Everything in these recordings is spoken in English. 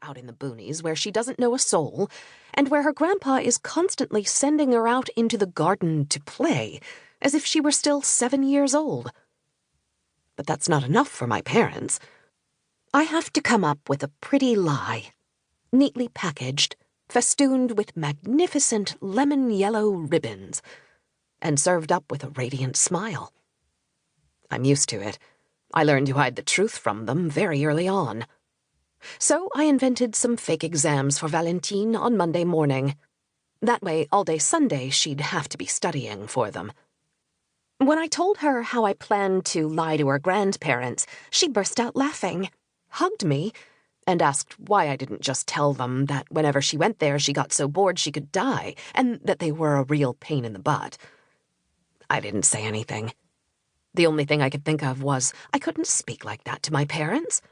out in the boonies where she doesn't know a soul, and where her grandpa is constantly sending her out into the garden to play, as if she were still 7 years old. But that's not enough for my parents. I have to come up with a pretty lie, neatly packaged, festooned with magnificent lemon-yellow ribbons, and served up with a radiant smile. I'm used to it. I learned to hide the truth from them very early on. So I invented some fake exams for Valentine on Monday morning. That way, all day Sunday, she'd have to be studying for them. When I told her how I planned to lie to her grandparents, she burst out laughing, hugged me, and asked why I didn't just tell them that whenever she went there she got so bored she could die, and that they were a real pain in the butt. I didn't say anything. The only thing I could think of was I couldn't speak like that to my parents.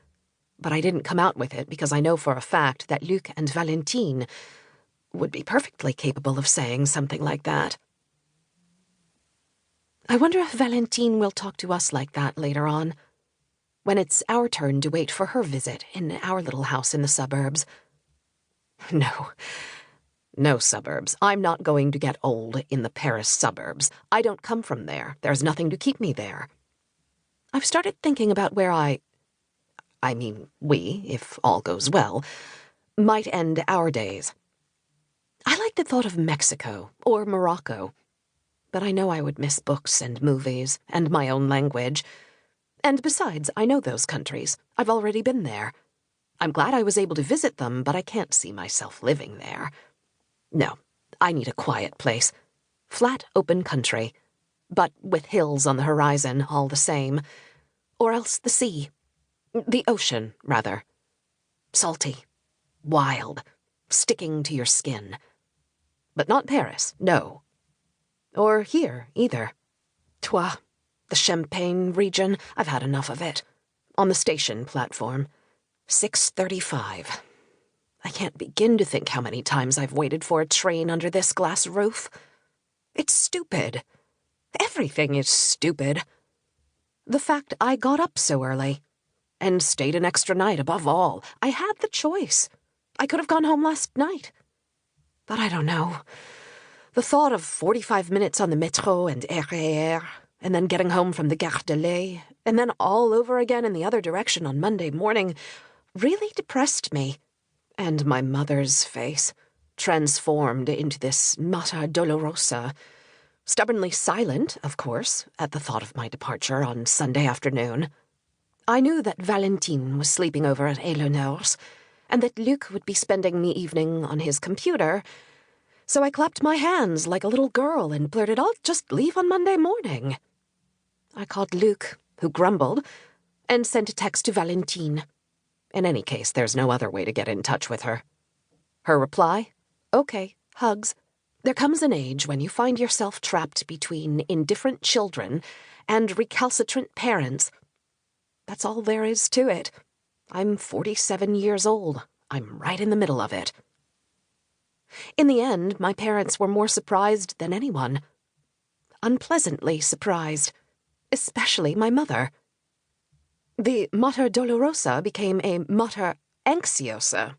But I didn't come out with it because I know for a fact that Luc and Valentine would be perfectly capable of saying something like that. I wonder if Valentine will talk to us like that later on, when it's our turn to wait for her visit in our little house in the suburbs. No suburbs. I'm not going to get old in the Paris suburbs. I don't come from there. There's nothing to keep me there. I've started thinking about where we, if all goes well, might end our days. I like the thought of Mexico or Morocco, but I know I would miss books and movies and my own language. And besides, I know those countries. I've already been there. I'm glad I was able to visit them, but I can't see myself living there. No, I need a quiet place. Flat, open country, but with hills on the horizon all the same. Or else the sea. The ocean, rather. Salty, wild, sticking to your skin. But not Paris, no. Or here, either. Troyes, the Champagne region, I've had enough of it. On the station platform. 6:35. I can't begin to think how many times I've waited for a train under this glass roof. It's stupid. Everything is stupid. The fact I got up so early. And stayed an extra night above all. I had the choice. I could have gone home last night. But I don't know. The thought of 45 minutes on the métro and RER, and then getting home from the Gare de l'Est, and then all over again in the other direction on Monday morning, really depressed me. And my mother's face, transformed into this Mater Dolorosa, stubbornly silent, of course, at the thought of my departure on Sunday afternoon. I knew that Valentine was sleeping over at Eleanor's, and that Luc would be spending the evening on his computer, so I clapped my hands like a little girl and blurted, "I'll just leave on Monday morning." I called Luc, who grumbled, and sent a text to Valentine. In any case, there's no other way to get in touch with her. Her reply? "Okay, hugs." There comes an age when you find yourself trapped between indifferent children and recalcitrant parents. That's all there is to it. I'm 47 years old. I'm right in the middle of it. In the end, my parents were more surprised than anyone. Unpleasantly surprised. Especially my mother. The Mater Dolorosa became a Mater Anxiosa.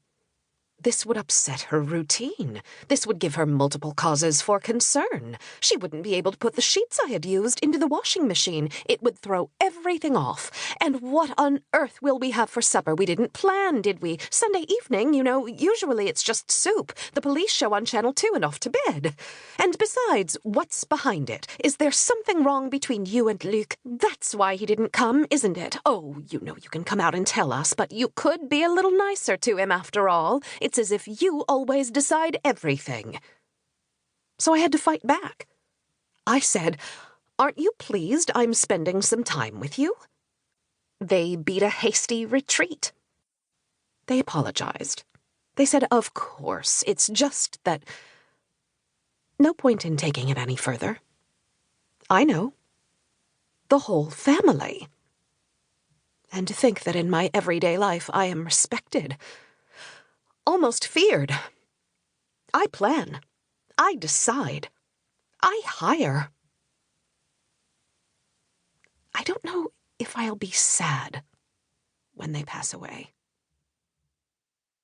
This would upset her routine. This would give her multiple causes for concern. She wouldn't be able to put the sheets I had used into the washing machine. It would throw everything off. And what on earth will we have for supper? We didn't plan, did we? Sunday evening, usually it's just soup, the police show on Channel 2, and off to bed. And besides, what's behind it? Is there something wrong between you and Luc? That's why he didn't come, isn't it? Oh, you can come out and tell us, but you could be a little nicer to him after all. It's as if you always decide everything. So I had to fight back. I said, "Aren't you pleased I'm spending some time with you?" They beat a hasty retreat. They apologized. They said, "Of course, it's just that..." No point in taking it any further. I know. The whole family. And to think that in my everyday life I am respected. Almost feared. I plan. I decide. I hire. I don't know if I'll be sad when they pass away.